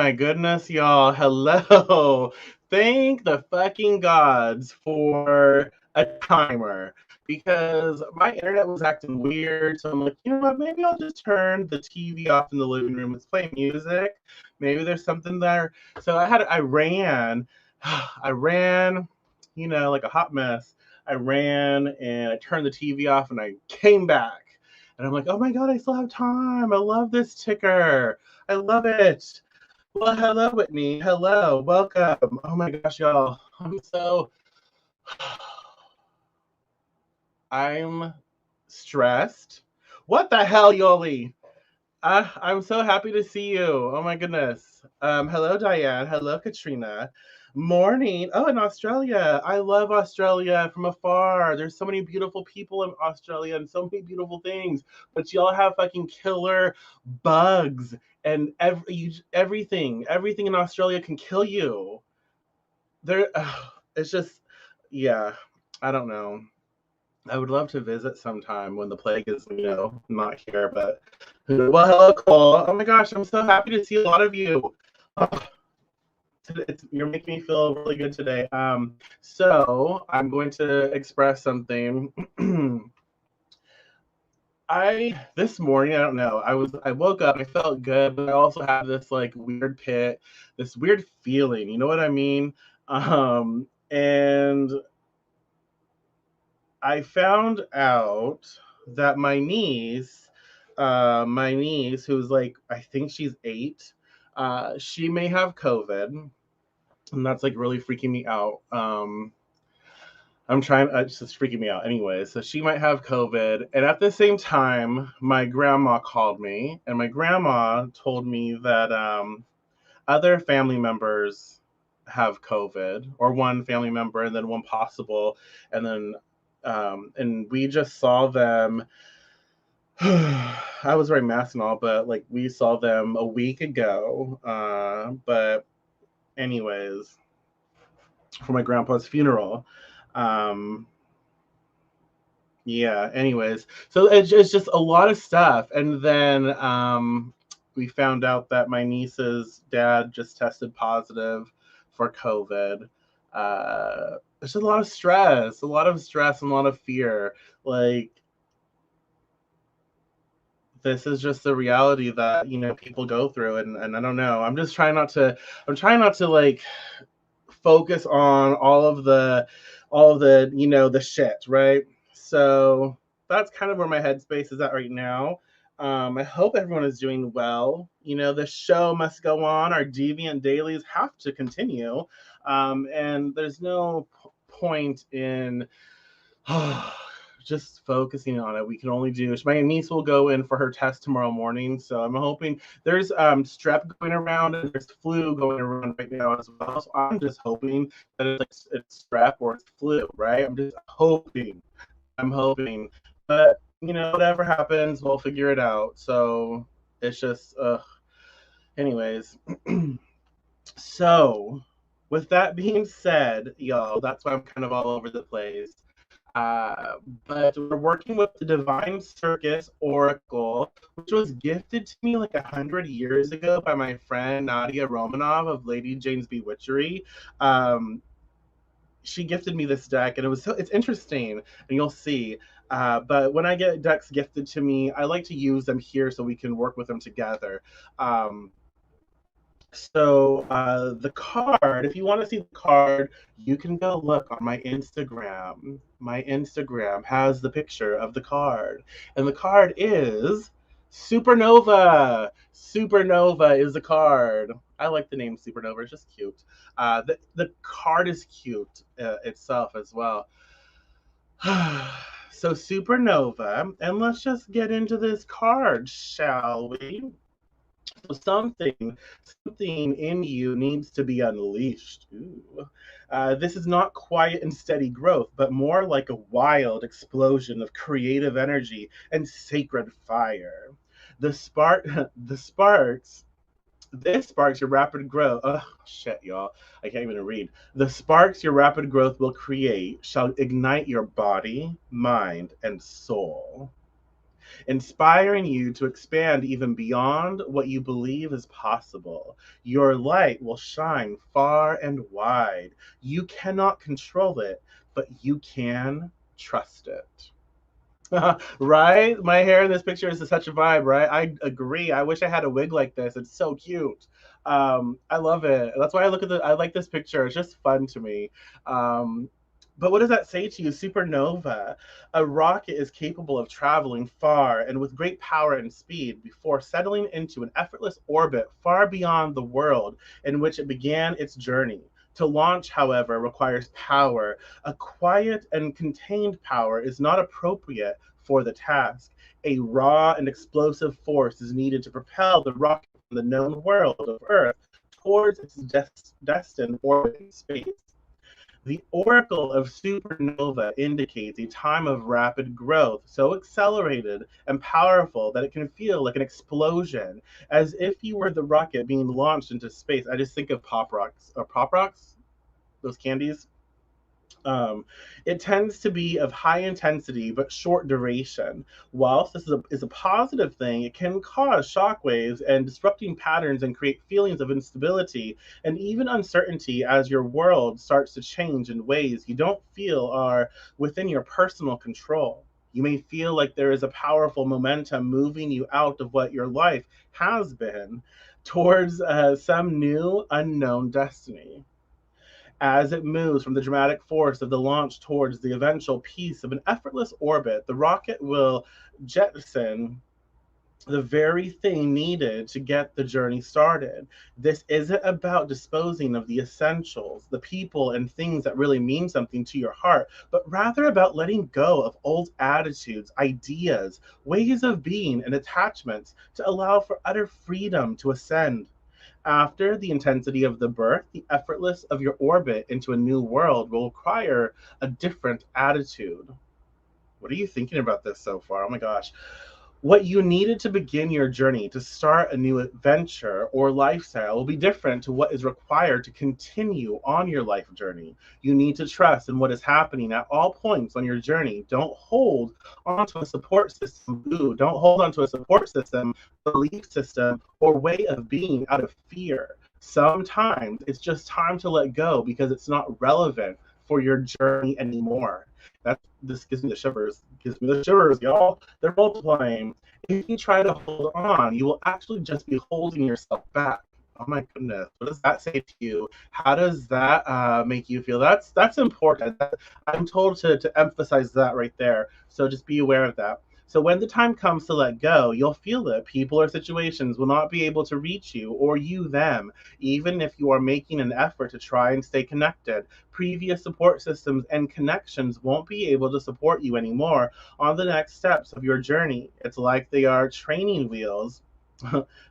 my goodness, y'all. Hello. Thank the fucking gods for a timer because my internet was acting weird. So I'm like, you know what? Maybe I'll just turn the TV off in the living room. Let's play music. Maybe there's something there. So I ran, I ran, like a hot mess. I ran and I turned the TV off and I came back. And I'm like, oh my God, I still have time. I love this ticker. I love it. Well, hello, Whitney. Hello. Welcome. Oh my gosh, y'all. I'm stressed. What the hell, Yoli? I'm so happy to see you. Oh my goodness. Hello, Diane. Hello, Katrina. Morning. Oh, in Australia. I love Australia from afar. There's so many beautiful people in Australia and so many beautiful things. But y'all have fucking killer bugs and everything. Everything in Australia can kill you. There, it's just, yeah. I don't know. I would love to visit sometime when the plague is, not here. But well, hello, Cole. Oh my gosh, I'm so happy to see a lot of you. Oh, you're making me feel really good today. So I'm going to express something. This morning, I don't know. I woke up, I felt good, but I also had this like weird pit, this weird feeling. You know what I mean? And I found out that my niece, who's like, I think she's 8, she may have COVID, and that's like really freaking me out. It's just freaking me out anyway. So she might have COVID, and at the same time, my grandma called me, and my grandma told me that other family members have COVID, or one family member, and then one possible, and then and we just saw them. I was wearing masks and all, but like we saw them a week ago. But anyways, for my grandpa's funeral. Um, yeah. Anyways, so it's just a lot of stuff, and then we found out that my niece's dad just tested positive for COVID. It's just a lot of stress, and a lot of fear. Like, this is just the reality that people go through, and I don't know. I'm trying not to like focus on all of the the shit, right? So that's kind of where my headspace is at right now. I hope everyone is doing well. The show must go on. Our Deviant Dailies have to continue. And there's no point in just focusing on it. We can only do. My niece will go in for her test tomorrow morning, so I'm hoping. There's strep going around and there's flu going around right now as well. So I'm just hoping that it's strep or it's flu, right? I'm just hoping. I'm hoping, but whatever happens, we'll figure it out. So it's just, anyways. So with that being said, y'all, that's why I'm kind of all over the place. Uh, but we're working with the Divine Circus Oracle, which was gifted to me like 100 years ago by my friend Nadia Romanov of Lady Jane's Bewitchery. Um, she gifted me this deck, and it's interesting, and you'll see. But when I get decks gifted to me, I like to use them here so we can work with them together. Um, the card, if you want to see the card, you can go look on my Instagram. My Instagram has the picture of the card. And the card is Supernova. Supernova is the card. I like the name Supernova. It's just cute. The card is cute itself as well. So Supernova, and let's just get into this card, shall we? So something in you needs to be unleashed. Ooh. This is not quiet and steady growth, but more like a wild explosion of creative energy and sacred fire. The spark, the sparks. This sparks your rapid growth. Oh shit, y'all! I can't even read. The sparks your rapid growth will create shall ignite your body, mind, and soul. inspiring you to expand even beyond what you believe is possible. Your light will shine far and wide. You cannot control it, but you can trust it. Right? My hair in this picture is such a vibe, right? I agree. I wish I had a wig like this. It's so cute. I love it. That's why I like this picture. It's just fun to me. Um, but what does that say to you? Supernova. A rocket is capable of traveling far and with great power and speed before settling into an effortless orbit far beyond the world in which it began its journey. To launch, however, requires power. A quiet and contained power is not appropriate for the task. A raw and explosive force is needed to propel the rocket from the known world of Earth towards its destined orbit in space. The oracle of supernova indicates a time of rapid growth, so accelerated and powerful that it can feel like an explosion, as if you were the rocket being launched into space. I just think of Pop Rocks, or Pop Rocks, those candies. Um, it tends to be of high intensity but short duration. Whilst this is a positive thing, it can cause shockwaves and disrupting patterns and create feelings of instability and even uncertainty as your world starts to change in ways you don't feel are within your personal control. You may feel like there is a powerful momentum moving you out of what your life has been towards some new unknown destiny. As it moves from the dramatic force of the launch towards the eventual peace of an effortless orbit, the rocket will jettison the very thing needed to get the journey started. This isn't about disposing of the essentials, the people and things that really mean something to your heart, but rather about letting go of old attitudes, ideas, ways of being, and attachments to allow for utter freedom to ascend. After the intensity of the birth, the effortless of your orbit into a new world will require a different attitude. What are you thinking about this so far? Oh my gosh. What you needed to begin your journey, to start a new adventure or lifestyle, will be different to what is required to continue on your life journey. You need to trust in what is happening at all points on your journey. Don't hold onto a support system. Ooh, don't hold onto a support system, belief system, or way of being out of fear. Sometimes it's just time to let go because it's not relevant for your journey anymore. This gives me the shivers. Gives me the shivers, y'all. They're multiplying. If you try to hold on, you will actually just be holding yourself back. Oh my goodness, what does that say to you? How does that make you feel? That's important. I'm told to emphasize that right there. So just be aware of that. So when the time comes to let go, you'll feel that people or situations will not be able to reach you or you them, even if you are making an effort to try and stay connected. Previous support systems and connections won't be able to support you anymore on the next steps of your journey. It's like they are training wheels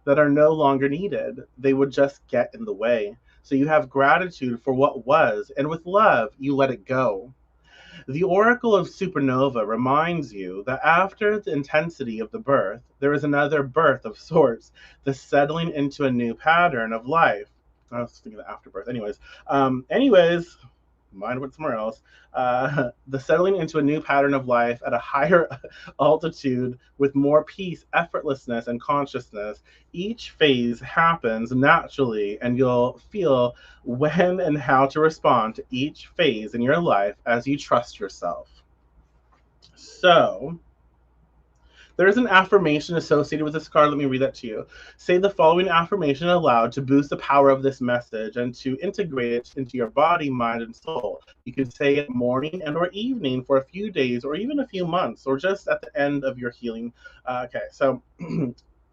that are no longer needed. They would just get in the way. So you have gratitude for what was, and with love, you let it go. The oracle of supernova reminds you that after the intensity of the birth, there is another birth of sorts, the settling into a new pattern of life. I was thinking of afterbirth. Anyways, mine went somewhere else. The settling into a new pattern of life at a higher altitude with more peace, effortlessness, and consciousness. Each phase happens naturally, and you'll feel when and how to respond to each phase in your life as you trust yourself. So, there is an affirmation associated with this card. Let me read that to you. Say the following affirmation aloud to boost the power of this message and to integrate it into your body, mind, and soul. You can say it morning and or evening for a few days or even a few months or just at the end of your healing. So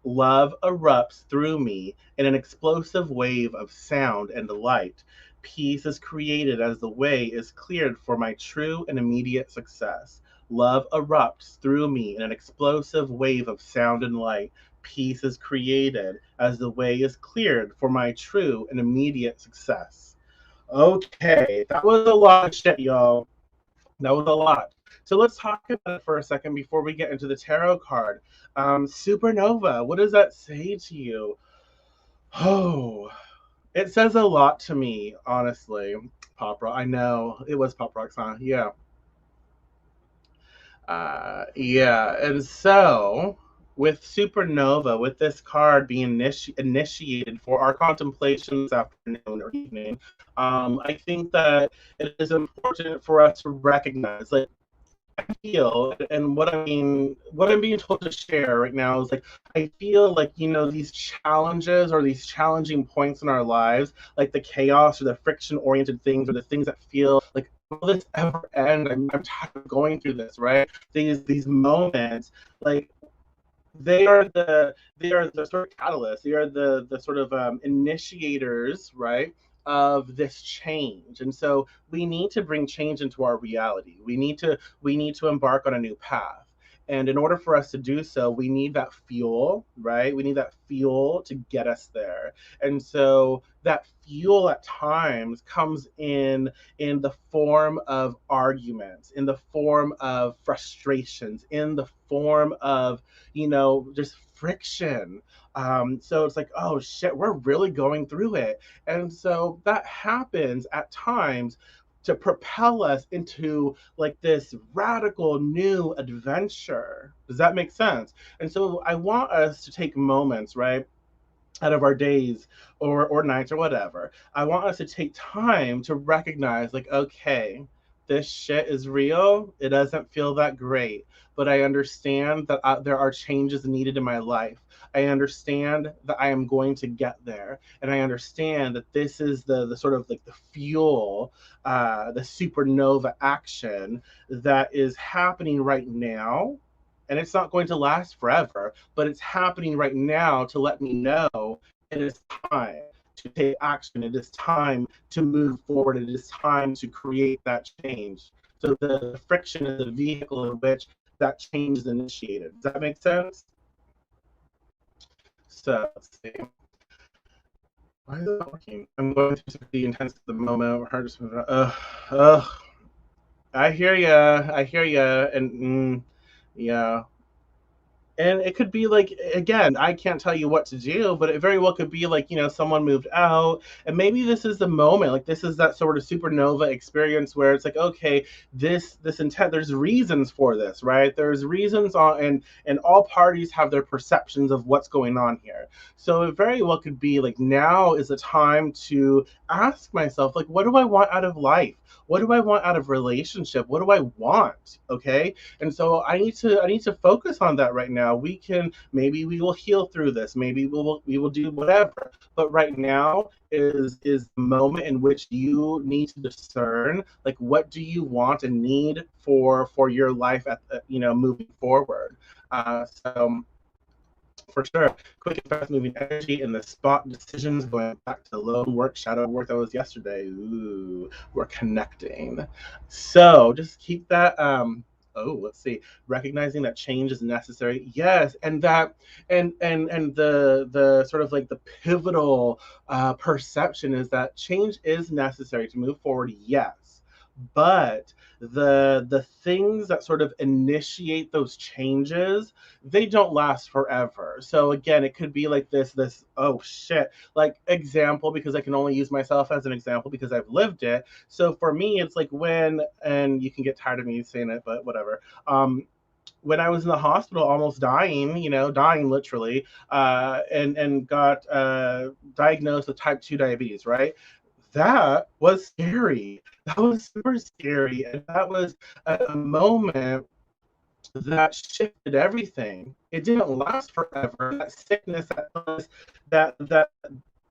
love erupts through me in an explosive wave of sound and light. Peace is created as the way is cleared for my true and immediate success. Love erupts through me in an explosive wave of sound and light. Peace is created as the way is cleared for my true and immediate success. Okay, that was a lot of shit, y'all. That was a lot. So let's talk about it for a second before we get into the tarot card. Supernova, what does that say to you? Oh, it says a lot to me, honestly. Pop Rock, I know. It was Pop Rocks, huh? Yeah. Yeah, and so with Supernova, with this card being initiated for our contemplation this afternoon or evening, I think that it is important for us to recognize, like, feel and what I'm being told to share right now is like I feel like these challenges or these challenging points in our lives, like the chaos or the friction oriented things or the things that feel like, will this ever end? I'm tired of going through this, right? These moments, like, they are the sort of catalysts. They are the sort of initiators, right, of this change. And so we need to bring change into our reality. We need to embark on a new path. And in order for us to do so, we need that fuel, right? We need that fuel to get us there. And so that fuel at times comes in the form of arguments, in the form of frustrations, in the form of just friction. So it's like, oh shit, we're really going through it. And so that happens at times to propel us into like this radical new adventure. Does that make sense? And so I want us to take moments, right, out of our days or nights or whatever. I want us to take time to recognize, like, okay, this shit is real. It doesn't feel that great, but I understand that there are changes needed in my life. I understand that I am going to get there, and I understand that this is the sort of like the fuel, the supernova action that is happening right now, and it's not going to last forever, but it's happening right now to let me know it is time to take action. It is time to move forward. It is time to create that change. So the friction is the vehicle in which that change is initiated. Does that make sense? So let's see. Why is it not working? I'm going through the intense at the moment. Hard to. I hear ya. I hear ya. And yeah. And it could be like, again, I can't tell you what to do, but it very well could be like, someone moved out, and maybe this is the moment, like this is that sort of supernova experience where it's like, okay, this intent, there's reasons for this, right? There's reasons on, and all parties have their perceptions of what's going on here. So it very well could be like, now is the time to ask myself, like, what do I want out of life? What do I want out of relationship? What do I want? Okay. And so I need to focus on that right now. Maybe we will heal through this. Maybe we will do whatever. But right now is the moment in which you need to discern, like, what do you want and need for your life at moving forward. So for sure, quick and fast moving energy in the spot decisions, going back to the lone work, shadow work that was yesterday. Ooh, we're connecting. So just keep that. Let's see. Recognizing that change is necessary. Yes, and that, and the sort of like the pivotal perception is that change is necessary to move forward. Yes, but the things that sort of initiate those changes, they don't last forever. So again, it could be like this oh shit, like example, because I can only use myself as an example because I've lived it. So for me, it's like when, and you can get tired of me saying it, but whatever. When I was in the hospital, almost dying, dying literally, and got diagnosed with type 2 diabetes, right? That was scary. That was super scary. And that was a moment that shifted everything. It didn't last forever. That sickness, that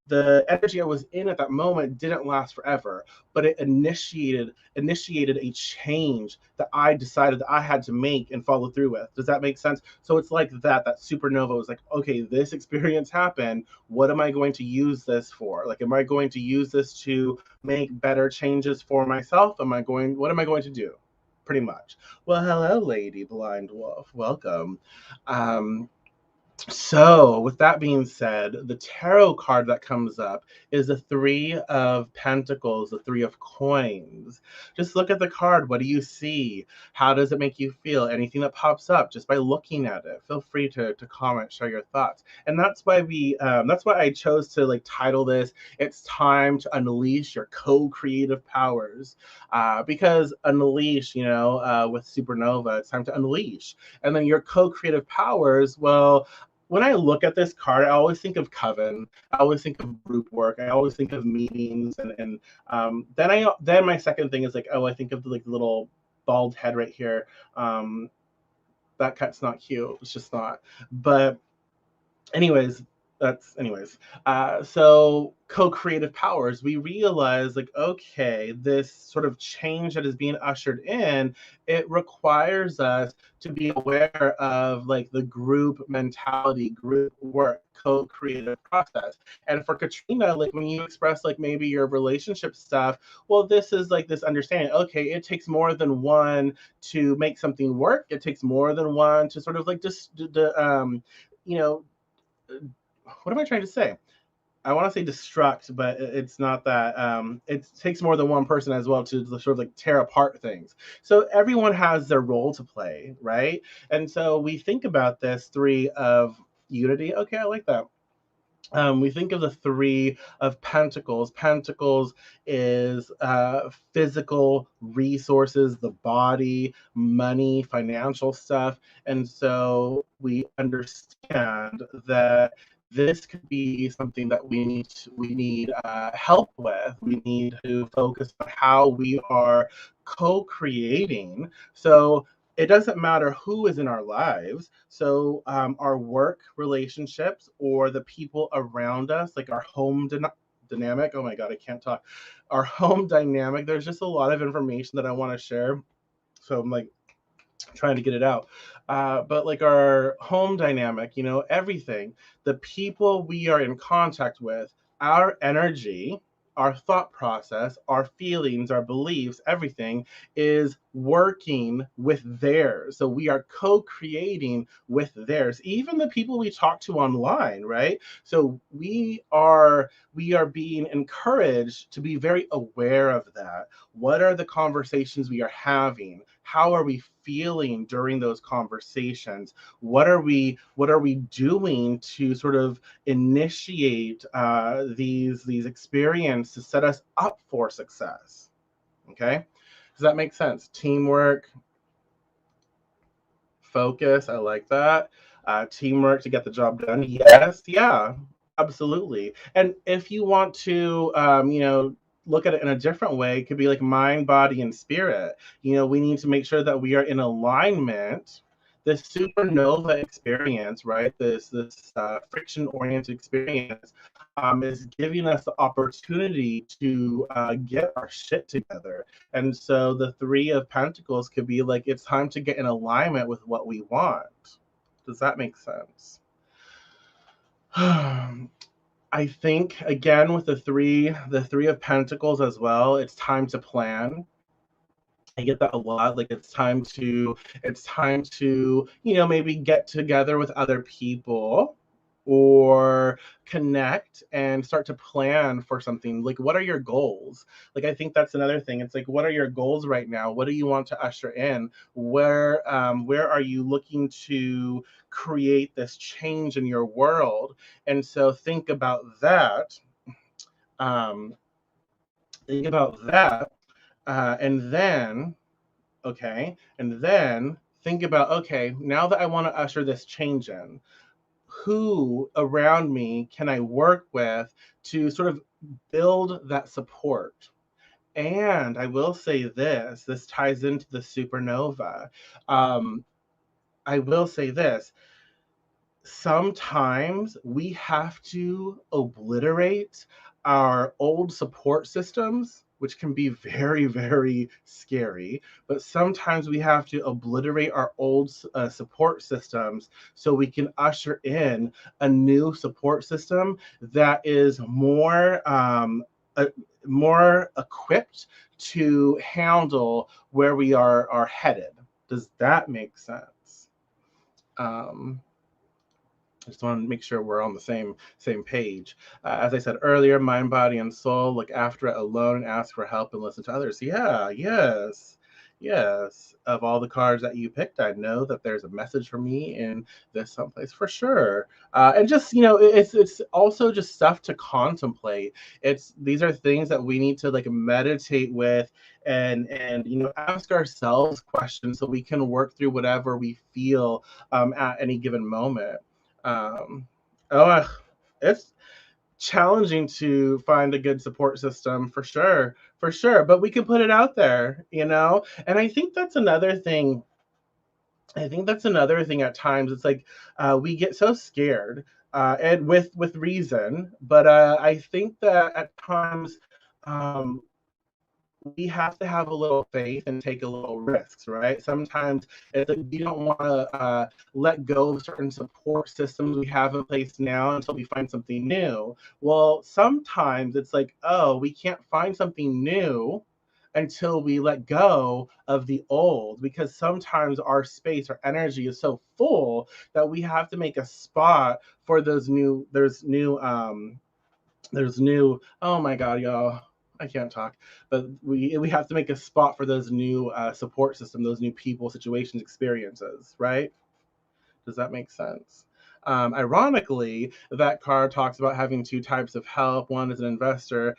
the energy I was in at that moment didn't last forever, but it initiated a change that I decided that I had to make and follow through with. Does that make sense? So it's like that supernova was like, okay, this experience happened. What am I going to use this for? Like, am I going to use this to make better changes for myself? What am I going to do? Pretty much. Well, hello, Lady Blind Wolf. Welcome. Um, So, with that being said, the tarot card that comes up is the Three of Pentacles, the Three of Coins. Just look at the card. What do you see? How does it make you feel? Anything that pops up just by looking at it. Feel free to comment, share your thoughts. And that's why I chose to like title this. It's time to unleash your co-creative powers, because unleash, with Supernova, it's time to unleash, and then your co-creative powers. Well, when I look at this card, I always think of coven. I always think of group work. I always think of meetings, and then my second thing is like, oh, I think of the like little bald head right here. Um, that cut's not cute. It's just not. But anyways, so co-creative powers, we realize like, okay, this sort of change that is being ushered in, it requires us to be aware of like the group mentality, group work, co-creative process. And for Katrina, like when you express like maybe your relationship stuff, well, this is like this understanding, okay, it takes more than one to make something work. It takes more than one to sort of like just you know what am I trying to say? I want to say destruct, but it's not that. It takes more than one person as well to sort of like tear apart things. So everyone has their role to play, right? And so we think about this three of unity. Okay, I like that. We think of the Three of Pentacles. Pentacles is physical resources, the body, money, financial stuff. And so we understand that this could be something that we need help with. We need to focus on how we are co-creating. So it doesn't matter who is in our lives. So our work relationships or the people around us, like our home dynamic. Oh my God, I can't talk. Our home dynamic. There's just a lot of information that I want to share. So I'm like trying to get it out. But like our home dynamic, everything, the people we are in contact with, our energy, our thought process, our feelings, our beliefs, everything is working with theirs. So we are co-creating with theirs. Even the people we talk to online, right? So we are being encouraged to be very aware of that. What are the conversations we are having? How are we feeling during those conversations? What are we doing to sort of initiate these experiences to set us up for success? Okay, does that make sense? Teamwork, focus, I like that. Teamwork to get the job done. Yes, yeah, absolutely. And if you want to, look at it in a different way, it could be like mind, body, and spirit. We need to make sure that we are in alignment. This supernova experience, right? This friction-oriented experience is giving us the opportunity to get our shit together. And so the Three of Pentacles could be like, it's time to get in alignment with what we want. Does that make sense? I think again with the three of Pentacles as well, it's time to plan. I get that a lot. Like it's time to maybe get together with other people or connect and start to plan for something. Like what are your goals? Like I think that's another thing. It's like what are your goals right now? What do you want to usher in? Where are you looking to create this change in your world? And so Um think about that and then okay, and then think about, okay, now that I want to usher this change in, who around me can I work with to sort of build that support? And I will say this ties into the supernova. Um, I will say this, sometimes we have to obliterate our old support systems, which can be very, very scary. But sometimes we have to obliterate our old support systems so we can usher in a new support system that is uh, more equipped to handle where we are headed. Does that make sense? Um, Just want to make sure we're on the same page. As I said earlier, mind, body, and soul. Look after it alone and ask for help and listen to others. Yeah, yes, yes. Of all the cards that you picked, I know that there's a message for me in this someplace for sure. And just it's also just stuff to contemplate. It's these are things that we need to like meditate with and ask ourselves questions so we can work through whatever we feel at any given moment. um, oh, it's challenging to find a good support system for sure. But we can put it out there. And I think that's another thing. I think that's another thing at times. It's like we get so scared, and with reason. But I think that at times. Um, we have to have a little faith and take a little risks, right? Sometimes it's like we don't want to let go of certain support systems we have in place now until we find something new. Well, sometimes it's like, oh, we can't find something new until we let go of the old, because sometimes our space, our energy is so full that we have to make a spot for those new there's new, oh my god, y'all, I can't talk. But we have to make a spot for those new support system, those new people, situations, experiences, right? Does that make sense? Ironically, that card talks about having two types of help. One is an investor,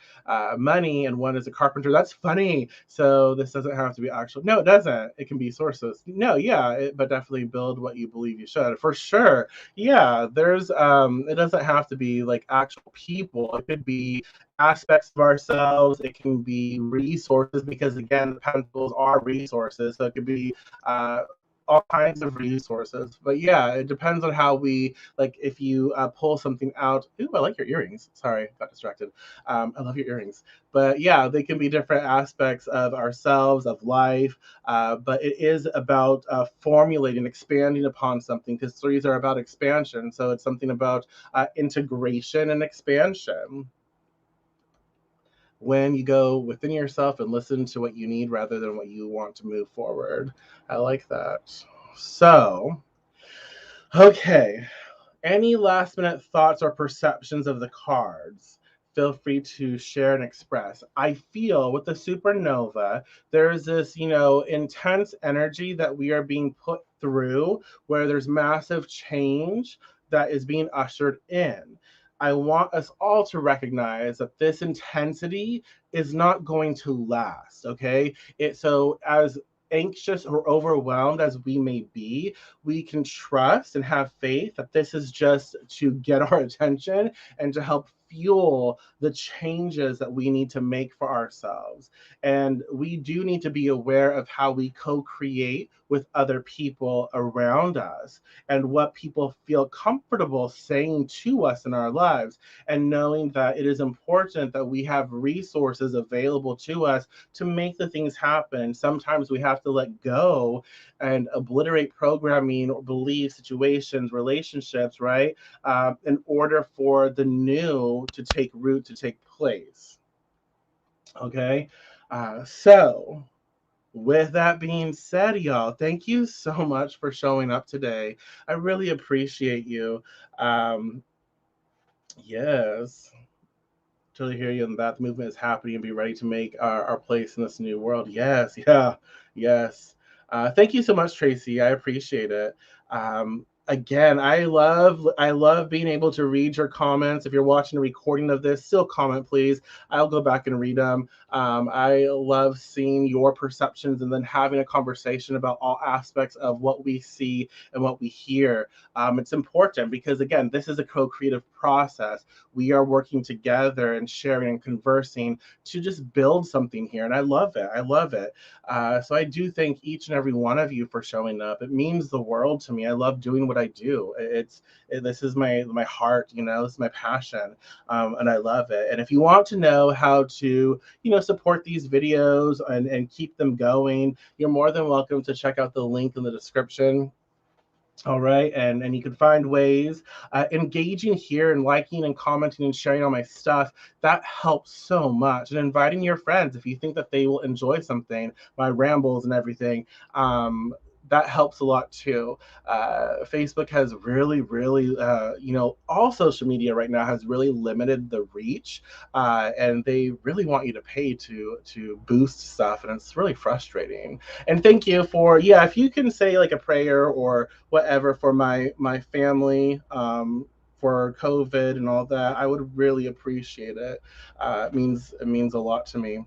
money, and one is a carpenter. That's funny. So this doesn't have to be actual. No, it doesn't. It can be sources. No, yeah, but definitely build what you believe you should for sure. Yeah, there's it doesn't have to be like actual people. It could be aspects of ourselves. It can be resources, because again, the pentacles are resources. So it could be all kinds of resources. But yeah, it depends on how we like. If you pull something out, ooh, I like your earrings. Sorry, got distracted. I love your earrings. But yeah, they can be different aspects of ourselves, of life. But it is about formulating, expanding upon something, because threes are about expansion. So it's something about integration and expansion. When you go within yourself and listen to what you need rather than what you want to move forward. I like that. So, okay. Any last minute thoughts or perceptions of the cards? Feel free to share and express. I feel with the supernova, there's this, intense energy that we are being put through where there's massive change that is being ushered in. I want us all to recognize that this intensity is not going to last, okay? So as anxious or overwhelmed as we may be, we can trust and have faith that this is just to get our attention and to help fuel the changes that we need to make for ourselves. And we do need to be aware of how we co-create with other people around us and what people feel comfortable saying to us in our lives, and knowing that it is important that we have resources available to us to make the things happen. Sometimes we have to let go and obliterate programming or beliefs, situations, relationships, right? In order for the new to take root, to take place. Okay. So, with that being said, y'all, thank you so much for showing up today. I really appreciate you. Um, yes. Totally hear you on that. The movement is happening and be ready to make our place in this new world. Yes, yeah, yes. Thank you so much, Tracy. I appreciate it. Again, I love being able to read your comments. If you're watching a recording of this, still comment, please. I'll go back and read them. I love seeing your perceptions and then having a conversation about all aspects of what we see and what we hear. It's important because, again, this is a co-creative process. We are working together and sharing and conversing to just build something here. And I love it. I love it. So I do thank each and every one of you for showing up. It means the world to me. I love doing what I do. This is my heart, this is my passion, and I love it. And if you want to know how to, support these videos and keep them going, you're more than welcome to check out the link in the description. All right, and you can find ways engaging here and liking and commenting and sharing all my stuff. That helps so much. And inviting your friends if you think that they will enjoy something, my rambles and everything. that helps a lot too. Facebook has really, all social media right now has really limited the reach, and they really want you to pay to boost stuff, and it's really frustrating. And thank you for, yeah, if you can say like a prayer or whatever for my family. For COVID and all that, I would really appreciate it. It means a lot to me.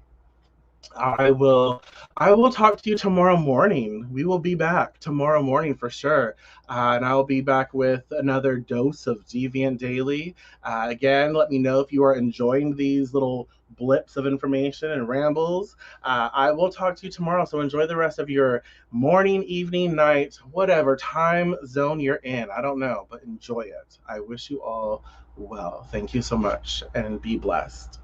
I will I will talk to you tomorrow morning. We will be back tomorrow morning for sure. And I will be back with another dose of Deviant Daily. Again, let me know if you are enjoying these little blips of information and rambles. I will talk to you tomorrow. So enjoy the rest of your morning, evening, night, whatever time zone you're in. I don't know, but enjoy it. I wish you all well. Thank you so much and be blessed.